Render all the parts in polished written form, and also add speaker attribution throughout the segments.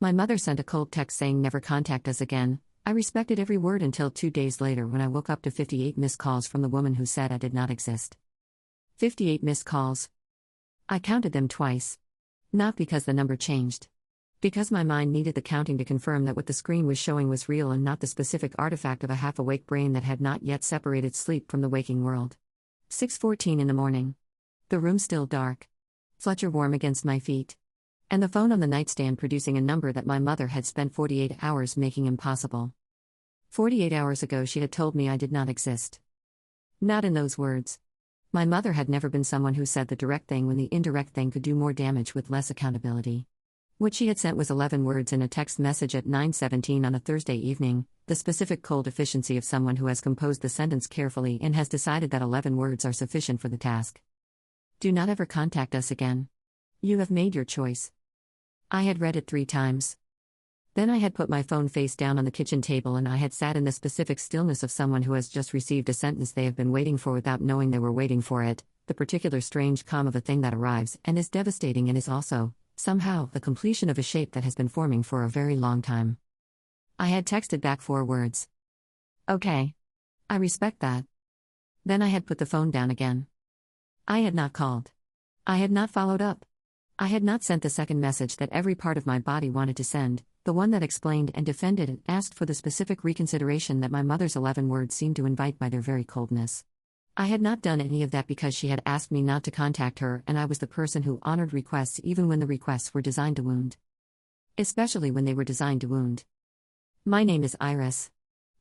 Speaker 1: My mother sent a cold text saying never contact us again. I respected every word until 2 days later when I woke up to 58 missed calls from the woman who said I did not exist. 58 missed calls. I counted them twice. Not because the number changed. Because my mind needed the counting to confirm that what the screen was showing was real and not the specific artifact of a half-awake brain that had not yet separated sleep from the waking world. 6:14 in the morning. The room still dark. Fletcher warm against my feet. And the phone on the nightstand producing a number that my mother had spent 48 hours making impossible. 48 hours ago she had told me I did not exist. Not in those words. My mother had never been someone who said the direct thing when the indirect thing could do more damage with less accountability. What she had sent was 11 words in a text message at 9:17 on a Thursday evening, the specific cold efficiency of someone who has composed the sentence carefully and has decided that 11 words are sufficient for the task. Do not ever contact us again. You have made your choice. I had read it 3 times. Then I had put my phone face down on the kitchen table and I had sat in the specific stillness of someone who has just received a sentence they have been waiting for without knowing they were waiting for it, the particular strange calm of a thing that arrives and is devastating and is also, somehow, the completion of a shape that has been forming for a very long time. I had texted back 4 words. Okay. I respect that. Then I had put the phone down again. I had not called. I had not followed up. I had not sent the second message that every part of my body wanted to send, the one that explained and defended and asked for the specific reconsideration that my mother's 11 words seemed to invite by their very coldness. I had not done any of that because she had asked me not to contact her and I was the person who honored requests even when the requests were designed to wound. Especially when they were designed to wound. My name is Iris.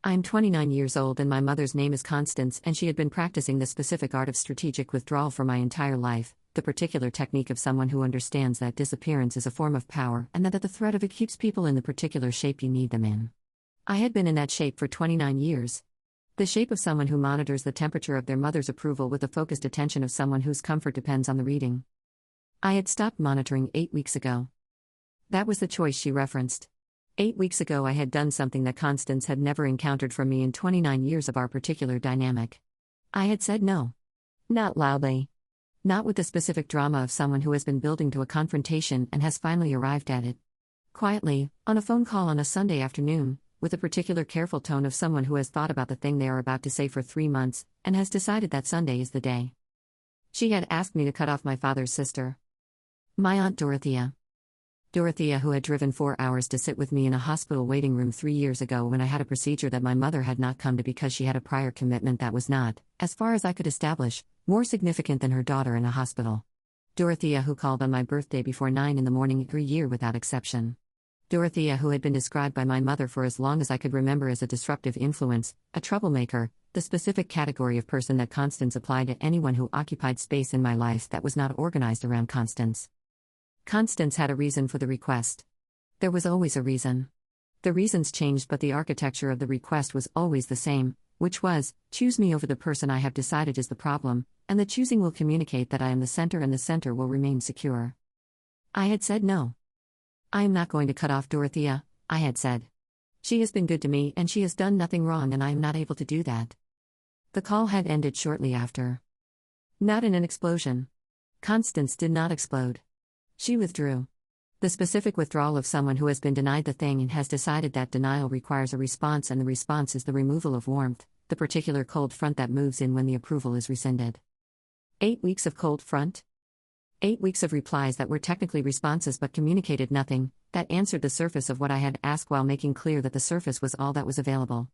Speaker 1: I am 29 years old and my mother's name is Constance and she had been practicing the specific art of strategic withdrawal for my entire life, the particular technique of someone who understands that disappearance is a form of power and that the threat of it keeps people in the particular shape you need them in. I had been in that shape for 29 years. The shape of someone who monitors the temperature of their mother's approval with the focused attention of someone whose comfort depends on the reading. I had stopped monitoring 8 weeks ago. That was the choice she referenced. 8 weeks ago I had done something that Constance had never encountered from me in 29 years of our particular dynamic. I had said no. Not loudly. Not with the specific drama of someone who has been building to a confrontation and has finally arrived at it. Quietly, on a phone call on a Sunday afternoon, with a particular careful tone of someone who has thought about the thing they are about to say for 3 months, and has decided that Sunday is the day. She had asked me to cut off my father's sister. My Aunt Dorothea. Dorothea, who had driven 4 hours to sit with me in a hospital waiting room 3 years ago when I had a procedure that my mother had not come to because she had a prior commitment that was not, as far as I could establish, more significant than her daughter in a hospital. Dorothea, who called on my birthday before 9 in the morning every year without exception. Dorothea, who had been described by my mother for as long as I could remember as a disruptive influence, a troublemaker, the specific category of person that Constance applied to anyone who occupied space in my life that was not organized around Constance. Constance had a reason for the request. There was always a reason. The reasons changed, but the architecture of the request was always the same, which was, choose me over the person I have decided is the problem, and the choosing will communicate that I am the center and the center will remain secure. I had said no. I am not going to cut off Dorothea, I had said. She has been good to me and she has done nothing wrong and I am not able to do that. The call had ended shortly after. Not in an explosion. Constance did not explode. She withdrew. The specific withdrawal of someone who has been denied the thing and has decided that denial requires a response and the response is the removal of warmth, the particular cold front that moves in when the approval is rescinded. 8 weeks of cold front? 8 weeks of replies that were technically responses but communicated nothing, that answered the surface of what I had asked while making clear that the surface was all that was available.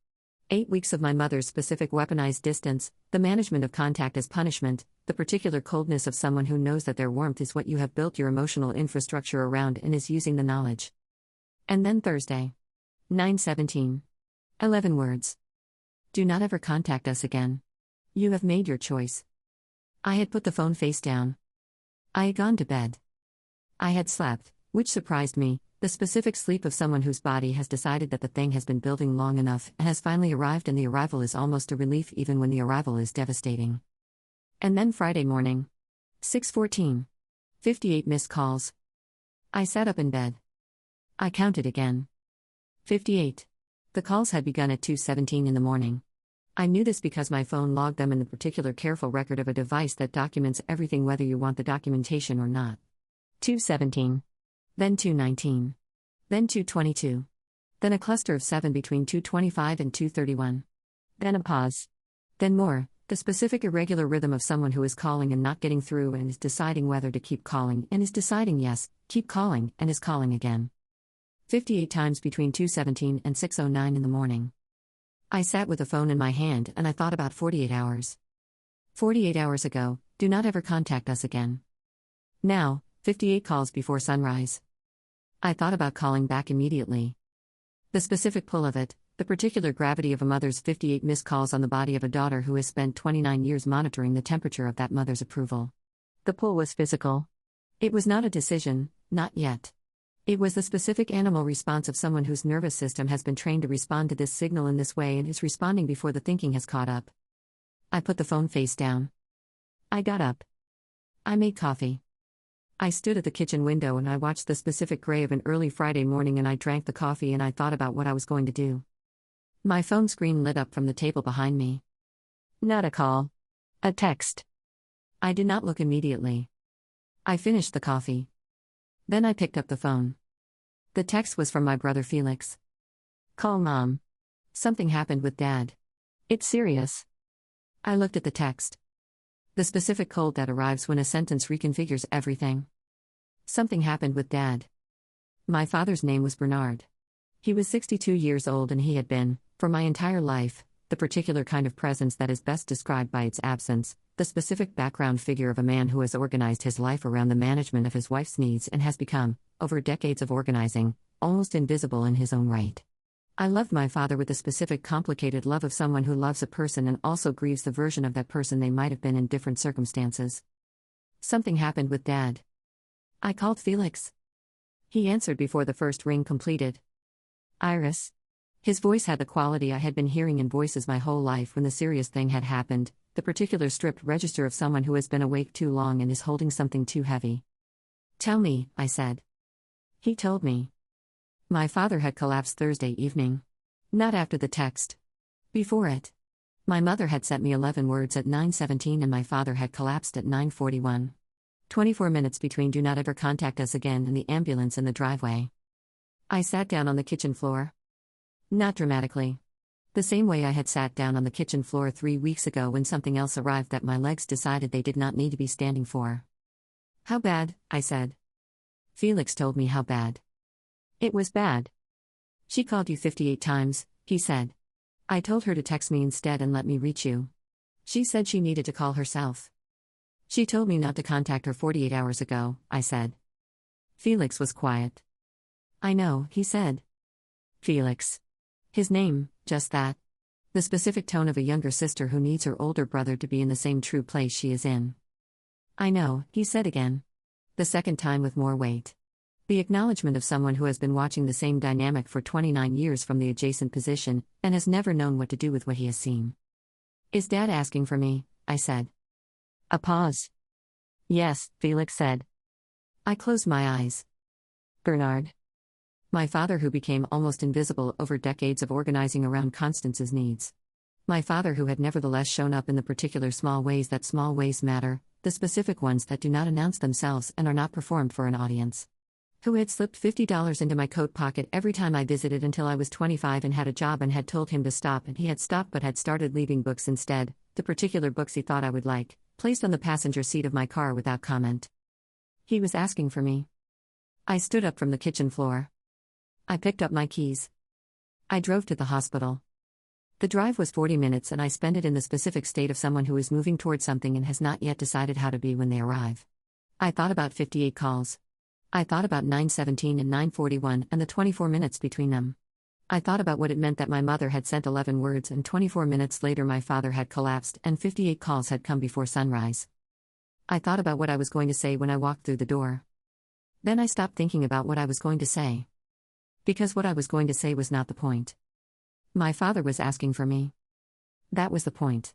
Speaker 1: 8 weeks of my mother's specific weaponized distance, the management of contact as punishment, the particular coldness of someone who knows that their warmth is what you have built your emotional infrastructure around and is using the knowledge. And then Thursday. 9:17. 11 words. Do not ever contact us again. You have made your choice. I had put the phone face down. I had gone to bed. I had slept, which surprised me, the specific sleep of someone whose body has decided that the thing has been building long enough and has finally arrived, and the arrival is almost a relief even when the arrival is devastating. And then Friday morning. 6:14. 58 missed calls. I sat up in bed. I counted again. 58. The calls had begun at 2:17 in the morning. I knew this because my phone logged them in the particular careful record of a device that documents everything whether you want the documentation or not. 2:17. Then 2:19. Then 2:22. Then a cluster of 7 between 2:25 and 2:31. Then a pause. Then more, the specific irregular rhythm of someone who is calling and not getting through and is deciding whether to keep calling and is deciding yes, keep calling and is calling again. 58 times between 2:17 and 6:09 in the morning. I sat with the phone in my hand and I thought about 48 hours. 48 hours ago, do not ever contact us again. Now, 58 calls before sunrise. I thought about calling back immediately. The specific pull of it, the particular gravity of a mother's 58 missed calls on the body of a daughter who has spent 29 years monitoring the temperature of that mother's approval. The pull was physical. It was not a decision, not yet. It was the specific animal response of someone whose nervous system has been trained to respond to this signal in this way and is responding before the thinking has caught up. I put the phone face down. I got up. I made coffee. I stood at the kitchen window and I watched the specific gray of an early Friday morning and I drank the coffee and I thought about what I was going to do. My phone screen lit up from the table behind me. Not a call. A text. I did not look immediately. I finished the coffee. Then I picked up the phone. The text was from my brother Felix. Call Mom. Something happened with Dad. It's serious. I looked at the text. The specific cold that arrives when a sentence reconfigures everything. Something happened with Dad. My father's name was Bernard. He was 62 years old and he had been, for my entire life, the particular kind of presence that is best described by its absence, the specific background figure of a man who has organized his life around the management of his wife's needs and has become, over decades of organizing, almost invisible in his own right. I loved my father with the specific complicated love of someone who loves a person and also grieves the version of that person they might have been in different circumstances. Something happened with Dad. I called Felix. He answered before the first ring completed. Iris. His voice had the quality I had been hearing in voices my whole life when the serious thing had happened, the particular stripped register of someone who has been awake too long and is holding something too heavy. Tell me, I said. He told me. My father had collapsed Thursday evening. Not after the text. Before it. My mother had sent me 11 words at 9:17 and my father had collapsed at 9:41. 24 minutes between do not ever contact us again and the ambulance in the driveway. I sat down on the kitchen floor. Not dramatically. The same way I had sat down on the kitchen floor 3 weeks ago when something else arrived that my legs decided they did not need to be standing for. How bad? I said. Felix told me how bad. It was bad. She called you 58 times, he said. I told her to text me instead and let me reach you. She said she needed to call herself. She told me not to contact her 48 hours ago, I said. Felix was quiet. I know, he said. Felix. His name, just that. The specific tone of a younger sister who needs her older brother to be in the same true place she is in. I know, he said again. The second time with more weight. The acknowledgement of someone who has been watching the same dynamic for 29 years from the adjacent position, and has never known what to do with what he has seen. Is Dad asking for me? I said. A pause. Yes, Felix said. I closed my eyes. Bernard. My father who became almost invisible over decades of organizing around Constance's needs. My father who had nevertheless shown up in the particular small ways that small ways matter, the specific ones that do not announce themselves and are not performed for an audience. Who had slipped $50 into my coat pocket every time I visited until I was 25 and had a job and had told him to stop and he had stopped but had started leaving books instead, the particular books he thought I would like, placed on the passenger seat of my car without comment. He was asking for me. I stood up from the kitchen floor. I picked up my keys. I drove to the hospital. The drive was 40 minutes and I spent it in the specific state of someone who is moving toward something and has not yet decided how to be when they arrive. I thought about 58 calls. I thought about 9:17 and 9:41 and the 24 minutes between them. I thought about what it meant that my mother had sent 11 words and 24 minutes later my father had collapsed and 58 calls had come before sunrise. I thought about what I was going to say when I walked through the door. Then I stopped thinking about what I was going to say. Because what I was going to say was not the point. My father was asking for me. That was the point.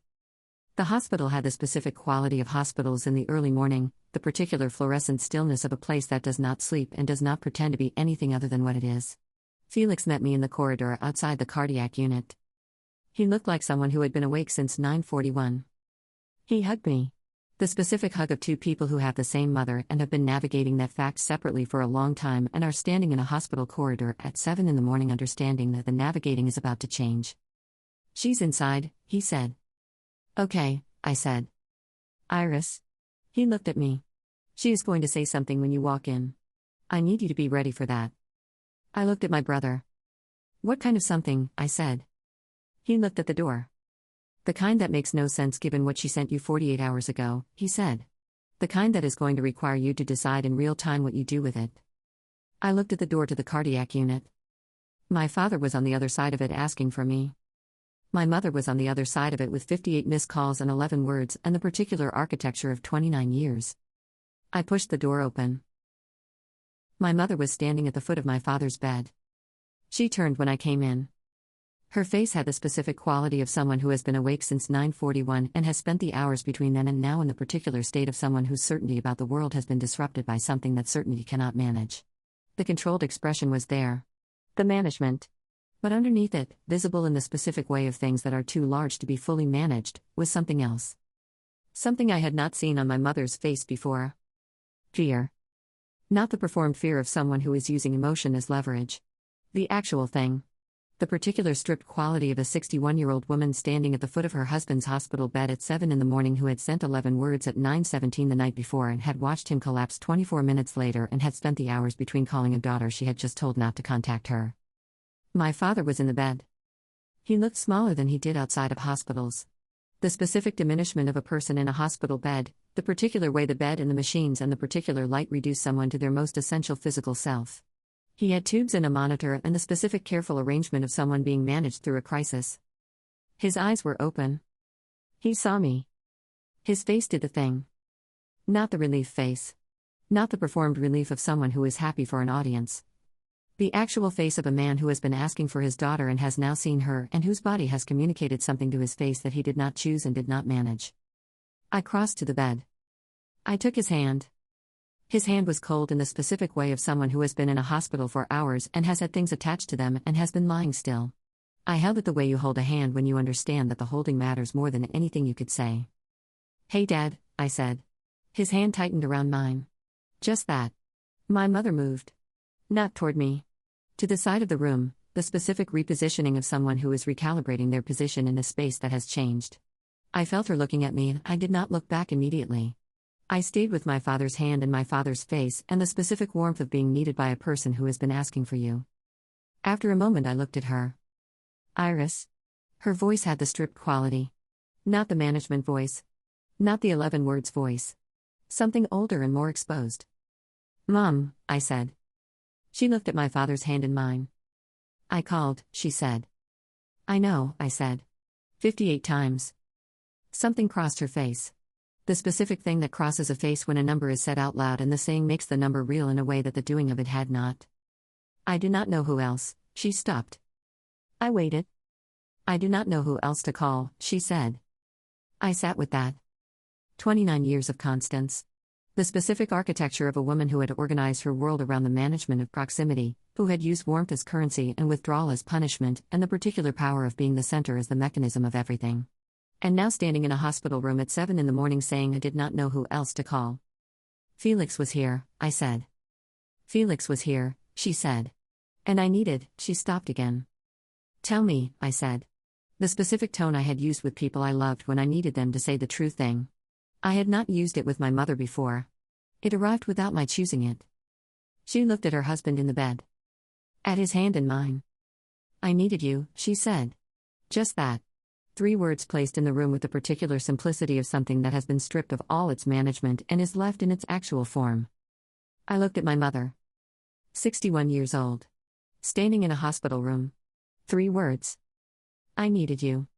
Speaker 1: The hospital had the specific quality of hospitals in the early morning, the particular fluorescent stillness of a place that does not sleep and does not pretend to be anything other than what it is. Felix met me in the corridor outside the cardiac unit. He looked like someone who had been awake since 9:41. He hugged me. The specific hug of two people who have the same mother and have been navigating that fact separately for a long time and are standing in a hospital corridor at 7 in the morning understanding that the navigating is about to change. "She's inside," he said. "Okay," I said. "Iris?" He looked at me. "She is going to say something when you walk in. I need you to be ready for that." I looked at my brother. "What kind of something?" I said. He looked at the door. "The kind that makes no sense given what she sent you 48 hours ago," he said. "The kind that is going to require you to decide in real time what you do with it." I looked at the door to the cardiac unit. My father was on the other side of it asking for me. My mother was on the other side of it with 58 missed calls and 11 words and the particular architecture of 29 years. I pushed the door open. My mother was standing at the foot of my father's bed. She turned when I came in. Her face had the specific quality of someone who has been awake since 9:41 and has spent the hours between then and now in the particular state of someone whose certainty about the world has been disrupted by something that certainty cannot manage. The controlled expression was there. The management. But underneath it, visible in the specific way of things that are too large to be fully managed, was something else. Something I had not seen on my mother's face before. Fear. Not the performed fear of someone who is using emotion as leverage. The actual thing. The particular stripped quality of a 61-year-old woman standing at the foot of her husband's hospital bed at 7 in the morning who had sent 11 words at 9:17 the night before and had watched him collapse 24 minutes later and had spent the hours between calling a daughter she had just told not to contact her. My father was in the bed. He looked smaller than he did outside of hospitals. The specific diminishment of a person in a hospital bed, the particular way the bed and the machines and the particular light reduce someone to their most essential physical self. He had tubes and a monitor and the specific careful arrangement of someone being managed through a crisis. His eyes were open. He saw me. His face did the thing. Not the relief face. Not the performed relief of someone who is happy for an audience. The actual face of a man who has been asking for his daughter and has now seen her and whose body has communicated something to his face that he did not choose and did not manage. I crossed to the bed. I took his hand. His hand was cold in the specific way of someone who has been in a hospital for hours and has had things attached to them and has been lying still. I held it the way you hold a hand when you understand that the holding matters more than anything you could say. "Hey Dad," I said. His hand tightened around mine. Just that. My mother moved. Not toward me. To the side of the room, the specific repositioning of someone who is recalibrating their position in a space that has changed. I felt her looking at me and I did not look back immediately. I stayed with my father's hand in my father's face and the specific warmth of being needed by a person who has been asking for you. After a moment I looked at her. "Iris." Her voice had the stripped quality. Not the management voice. Not the 11 words voice. Something older and more exposed. "Mom," I said. She looked at my father's hand in mine. "I called," she said. "I know," I said. 58 times. Something crossed her face. The specific thing that crosses a face when a number is said out loud and the saying makes the number real in a way that the doing of it had not. "I do not know who else," she stopped. I waited. "I do not know who else to call," she said. I sat with that. 29 years of constants. The specific architecture of a woman who had organized her world around the management of proximity, who had used warmth as currency and withdrawal as punishment, and the particular power of being the center as the mechanism of everything. And now standing in a hospital room at 7 in the morning saying I did not know who else to call. "Felix was here," I said. "Felix was here," she said. "And I needed," she stopped again. "Tell me," I said. The specific tone I had used with people I loved when I needed them to say the true thing. I had not used it with my mother before. It arrived without my choosing it. She looked at her husband in the bed. At his hand in mine. "I needed you," she said. Just that. 3 words placed in the room with the particular simplicity of something that has been stripped of all its management and is left in its actual form. I looked at my mother. 61 years old. Standing in a hospital room. 3 words. I needed you.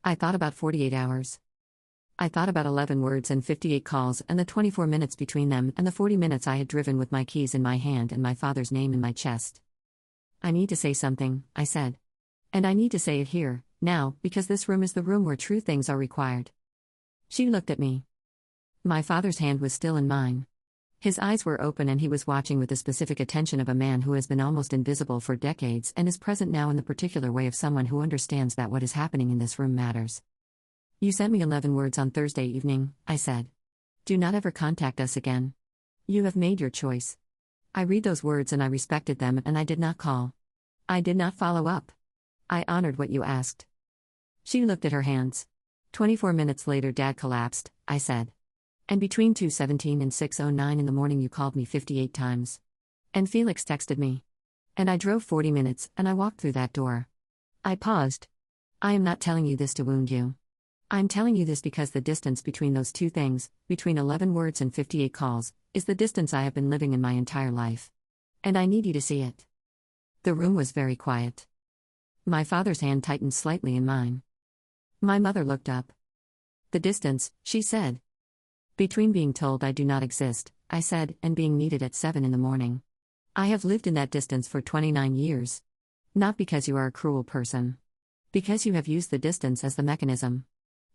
Speaker 1: I thought about 48 hours. I thought about 11 words and 58 calls and the 24 minutes between them and the 40 minutes I had driven with my keys in my hand and my father's name in my chest. "I need to say something," I said. "And I need to say it here, now, because this room is the room where true things are required." She looked at me. My father's hand was still in mine. His eyes were open and he was watching with the specific attention of a man who has been almost invisible for decades and is present now in the particular way of someone who understands that what is happening in this room matters. "You sent me 11 words on Thursday evening," I said. Do not ever contact us again. You have made your choice. I read those words and I respected them and I did not call. I did not follow up. I honored what you asked. She looked at her hands. 24 minutes later Dad collapsed, I said. And between 2:17 and 6:09 in the morning you called me 58 times. And Felix texted me. And I drove 40 minutes and I walked through that door. I paused. I am not telling you this to wound you. I'm telling you this because the distance between those two things, between 11 words and 58 calls, is the distance I have been living in my entire life. And I need you to see it. The room was very quiet. My father's hand tightened slightly in mine. My mother looked up. The distance, she said. Between being told I do not exist, I said, and being needed at 7 in the morning. I have lived in that distance for 29 years. Not because you are a cruel person. Because you have used the distance as the mechanism.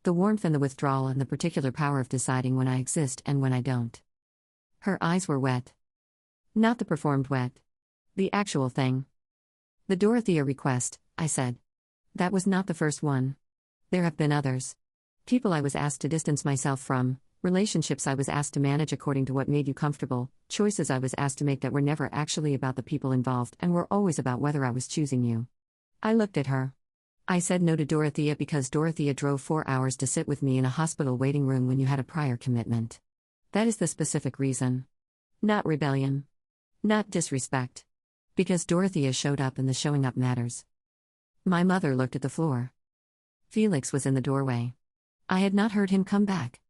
Speaker 1: The warmth and the withdrawal and the particular power of deciding when I exist and when I don't. Her eyes were wet. Not the performed wet. The actual thing. The Dorothea request, I said. That was not the first one. There have been others. People I was asked to distance myself from, relationships I was asked to manage according to what made you comfortable, choices I was asked to make that were never actually about the people involved and were always about whether I was choosing you. I looked at her. I said no to Dorothea because Dorothea drove 4 hours to sit with me in a hospital waiting room when you had a prior commitment. That is the specific reason. Not rebellion. Not disrespect. Because Dorothea showed up and the showing up matters. My mother looked at the floor. Felix was in the doorway. I had not heard him come back.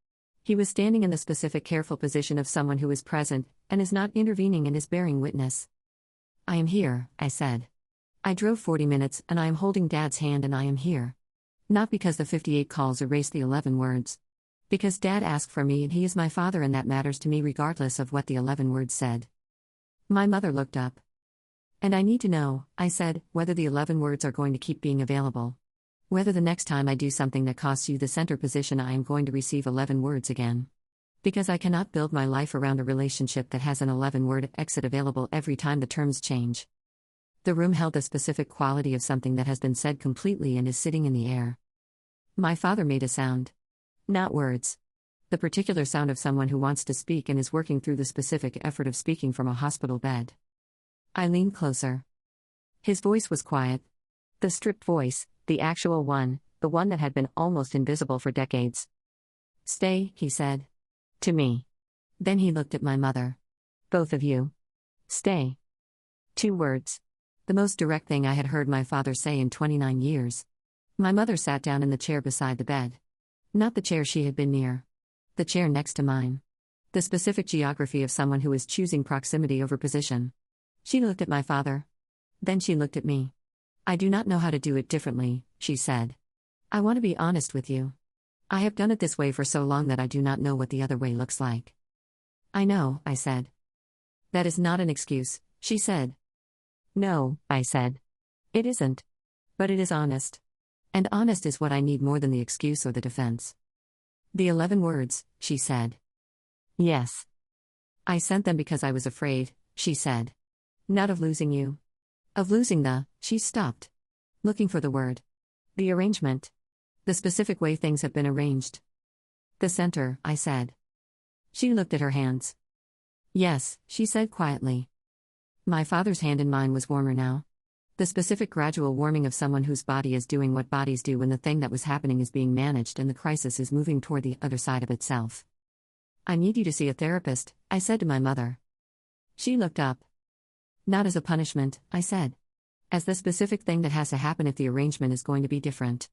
Speaker 1: He was standing in the specific careful position of someone who is present, and is not intervening and is bearing witness. I am here, I said. I drove 40 minutes and I am holding Dad's hand and I am here. Not because the 58 calls erased the 11 words. Because Dad asked for me and he is my father and that matters to me regardless of what the 11 words said. My mother looked up. And I need to know, I said, whether the 11 words are going to keep being available. Whether the next time I do something that costs you the center position I am going to receive 11 words again. Because I cannot build my life around a relationship that has an 11-word exit available every time the terms change. The room held a specific quality of something that has been said completely and is sitting in the air. My father made a sound. Not words. The particular sound of someone who wants to speak and is working through the specific effort of speaking from a hospital bed. I leaned closer. His voice was quiet. The stripped voice, the actual one, the one that had been almost invisible for decades. Stay, he said. To me. Then he looked at my mother. Both of you. Stay. 2 words. The most direct thing I had heard my father say in 29 years. My mother sat down in the chair beside the bed. Not the chair she had been near. The chair next to mine. The specific geography of someone who is choosing proximity over position. She looked at my father. Then she looked at me. I do not know how to do it differently, she said. I want to be honest with you. I have done it this way for so long that I do not know what the other way looks like. I know, I said. That is not an excuse, she said. No, I said. It isn't. But it is honest. And honest is what I need more than the excuse or the defense. The 11 words, she said. Yes. I sent them because I was afraid, she said. Not of losing you. Of losing she stopped. Looking for the word. The arrangement. The specific way things have been arranged. The center, I said. She looked at her hands. Yes, she said quietly. My father's hand in mine was warmer now. The specific gradual warming of someone whose body is doing what bodies do when the thing that was happening is being managed and the crisis is moving toward the other side of itself. I need you to see a therapist, I said to my mother. She looked up. Not as a punishment, I said. As the specific thing that has to happen if the arrangement is going to be different.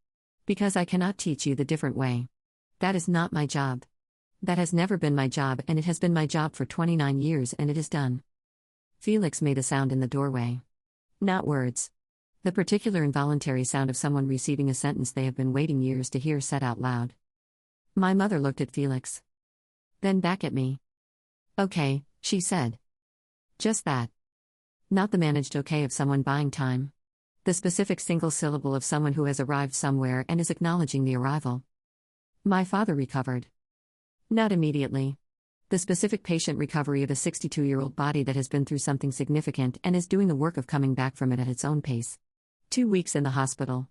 Speaker 1: Because I cannot teach you the different way. That is not my job. That has never been my job and it has been my job for 29 years and it is done. Felix made a sound in the doorway. Not words. The particular involuntary sound of someone receiving a sentence they have been waiting years to hear said out loud. My mother looked at Felix. Then back at me. Okay, she said. Just that. Not the managed okay of someone buying time. The specific single syllable of someone who has arrived somewhere and is acknowledging the arrival. My father recovered. Not immediately. The specific patient recovery of a 62-year-old body that has been through something significant and is doing the work of coming back from it at its own pace. 2 weeks in the hospital.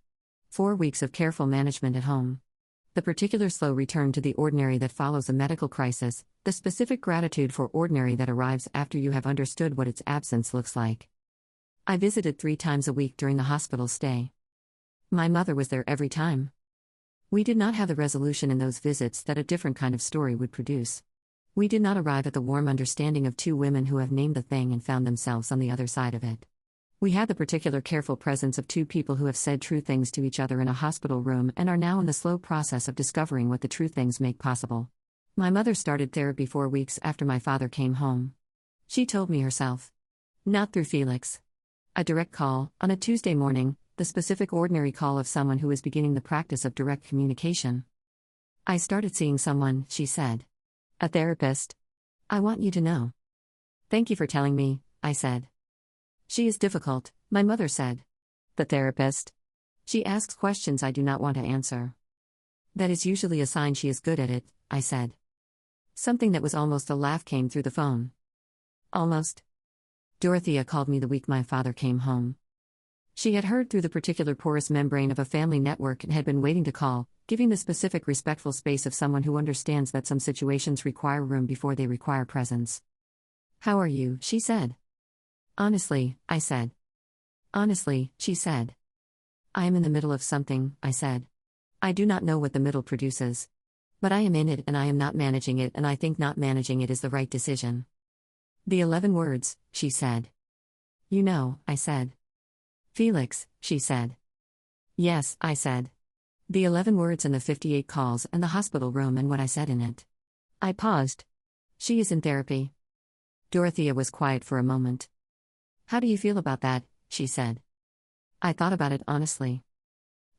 Speaker 1: 4 weeks of careful management at home. The particular slow return to the ordinary that follows a medical crisis, the specific gratitude for ordinary that arrives after you have understood what its absence looks like. I visited 3 times a week during the hospital stay. My mother was there every time. We did not have the resolution in those visits that a different kind of story would produce. We did not arrive at the warm understanding of 2 women who have named the thing and found themselves on the other side of it. We had the particular careful presence of 2 people who have said true things to each other in a hospital room and are now in the slow process of discovering what the true things make possible. My mother started therapy 4 weeks after my father came home. She told me herself. Not through Felix. A direct call, on a Tuesday morning, the specific ordinary call of someone who is beginning the practice of direct communication. I started seeing someone, she said. A therapist. I want you to know. Thank you for telling me, I said. She is difficult, my mother said. The therapist? She asks questions I do not want to answer. That is usually a sign she is good at it, I said. Something that was almost a laugh came through the phone. Almost. Dorothea called me the week my father came home. She had heard through the particular porous membrane of a family network and had been waiting to call, giving the specific respectful space of someone who understands that some situations require room before they require presence. How are you? She said. Honestly, I said. Honestly, she said. I am in the middle of something, I said. I do not know what the middle produces. But I am in it and I am not managing it, and I think not managing it is the right decision. The 11 words, she said. You know, I said. Felix, she said. Yes, I said. The 11 words and the 58 calls and the hospital room and what I said in it. I paused. She is in therapy. Dorothea was quiet for a moment. How do you feel about that? She said. I thought about it honestly.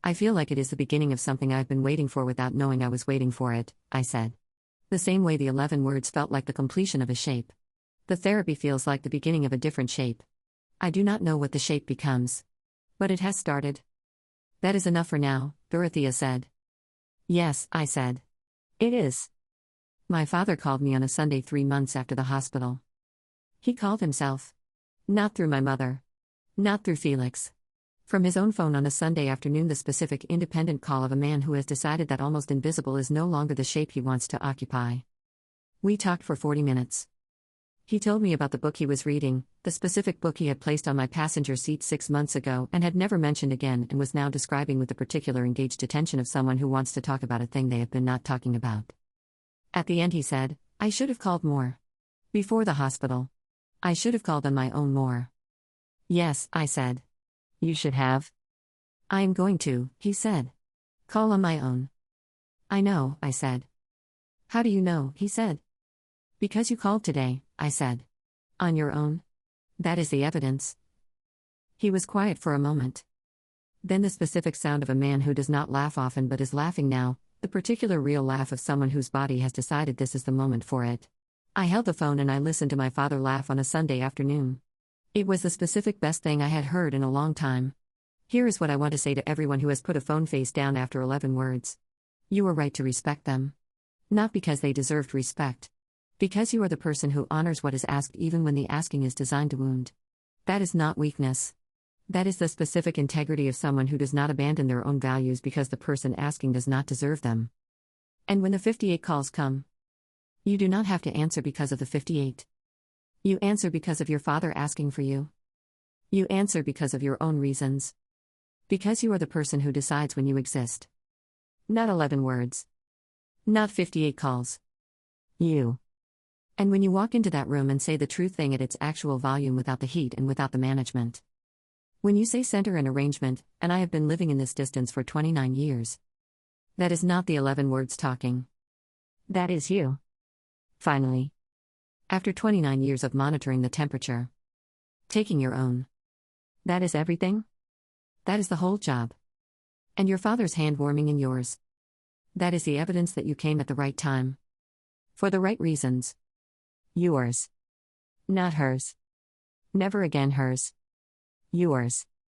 Speaker 1: I feel like it is the beginning of something I've been waiting for without knowing I was waiting for it, I said. The same way the 11 words felt like the completion of a shape. The therapy feels like the beginning of a different shape. I do not know what the shape becomes. But it has started. That is enough for now, Dorothea said. Yes, I said. It is. My father called me on a Sunday 3 months after the hospital. He called himself. Not through my mother. Not through Felix. From his own phone on a Sunday afternoon, the specific independent call of a man who has decided that almost invisible is no longer the shape he wants to occupy. We talked for 40 minutes. He told me about the book he was reading, the specific book he had placed on my passenger seat 6 months ago and had never mentioned again, and was now describing with the particular engaged attention of someone who wants to talk about a thing they have been not talking about. At the end he said, I should have called more. Before the hospital. I should have called on my own more. Yes, I said. You should have. I am going to, he said. Call on my own. I know, I said. How do you know? He said. Because you called today, I said. On your own? That is the evidence. He was quiet for a moment. Then the specific sound of a man who does not laugh often but is laughing now, the particular real laugh of someone whose body has decided this is the moment for it. I held the phone and I listened to my father laugh on a Sunday afternoon. It was the specific best thing I had heard in a long time. Here is what I want to say to everyone who has put a phone face down after 11 words. You were right to respect them. Not because they deserved respect. Because you are the person who honors what is asked even when the asking is designed to wound. That is not weakness. That is the specific integrity of someone who does not abandon their own values because the person asking does not deserve them. And when the 58 calls come, you do not have to answer because of the 58. You answer because of your father asking for you. You answer because of your own reasons. Because you are the person who decides when you exist. Not 11 words. Not 58 calls. You. And when you walk into that room and say the true thing at its actual volume without the heat and without the management. When you say center and arrangement, and I have been living in this distance for 29 years. That is not the 11 words talking. That is you. Finally. After 29 years of monitoring the temperature. Taking your own. That is everything? That is the whole job. And your father's hand warming in yours. That is the evidence that you came at the right time. For the right reasons. Yours. Not hers. Never again hers. Yours.